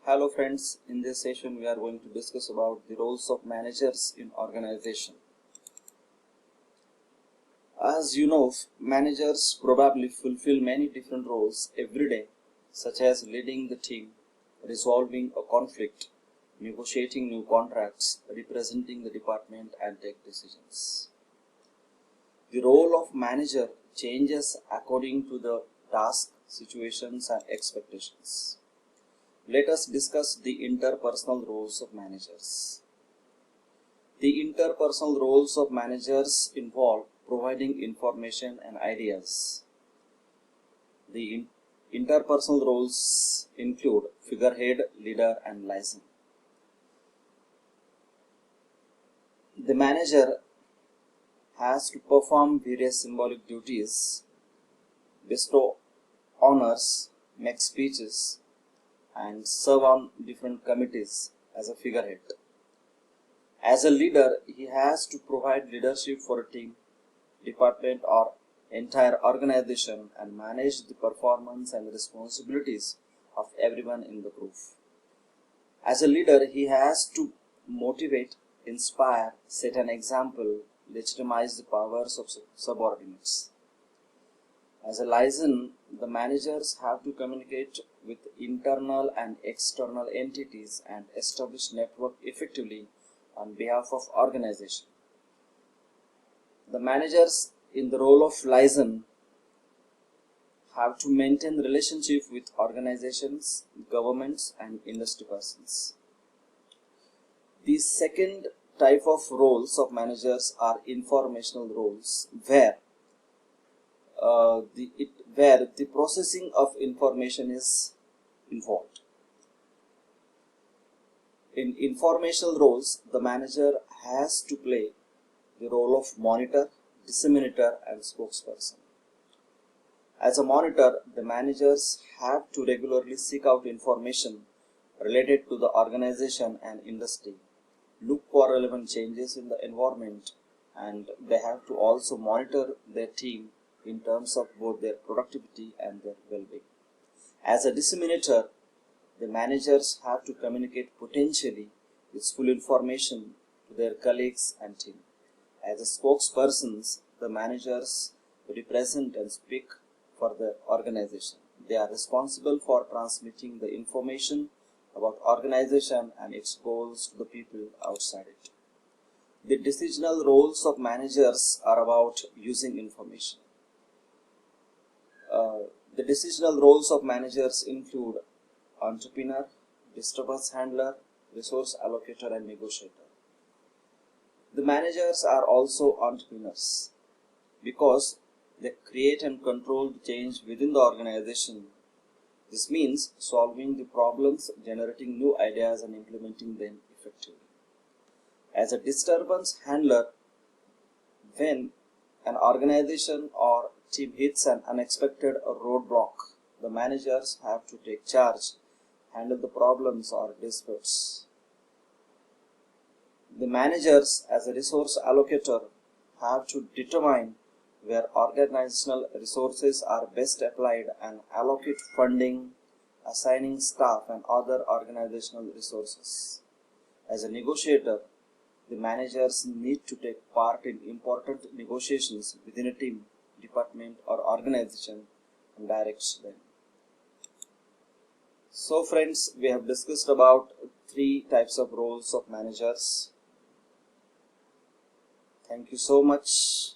Hello friends, in this session we are going to discuss about the roles of managers in organization. As you know, managers probably fulfill many different roles every day, such as leading the team, resolving a conflict, negotiating new contracts, representing the department and take decisions. The role of manager changes according to the task, situations and expectations. Let us discuss the interpersonal roles of managers. The interpersonal roles of managers involve providing information and ideas. The interpersonal roles include figurehead, leader, and liaison. The manager has to perform various symbolic duties, bestow honors, make speeches, and serve on different committees as a figurehead. As a leader, he has to provide leadership for a team, department, or entire organization and manage the performance and responsibilities of everyone in the group. As a leader, he has to motivate, inspire, set an example, legitimize the powers of subordinates. As a liaison, the managers have to communicate with internal and external entities and establish network effectively on behalf of organization. The managers in the role of liaison have to maintain relationship with organizations, governments and industry persons. The second type of roles of managers are informational roles where the processing of information is involved. In informational roles, the manager has to play the role of monitor, disseminator, and spokesperson. As a monitor, the managers have to regularly seek out information related to the organization and industry, look for relevant changes in the environment, and they have to also monitor their team in terms of both their productivity and their well-being. As a disseminator, the managers have to communicate potentially useful information to their colleagues and team. As a spokespersons, the managers represent and speak for the organization. They are responsible for transmitting the information about organization and its goals to the people outside it. The decisional roles of managers are about using information. The decisional roles of managers include entrepreneur, disturbance handler, resource allocator, and negotiator. The managers are also entrepreneurs because they create and control the change within the organization. This means solving the problems, generating new ideas, and implementing them effectively. As a disturbance handler, when an organization or team hits an unexpected roadblock, the managers have to take charge, handle the problems or disputes. The managers, as a resource allocator, have to determine where organizational resources are best applied and allocate funding, assigning staff and other organizational resources. As a negotiator, the managers need to take part in important negotiations within a team, department or organization and direct them. So friends, we have discussed about 3 types of roles of managers. Thank you so much.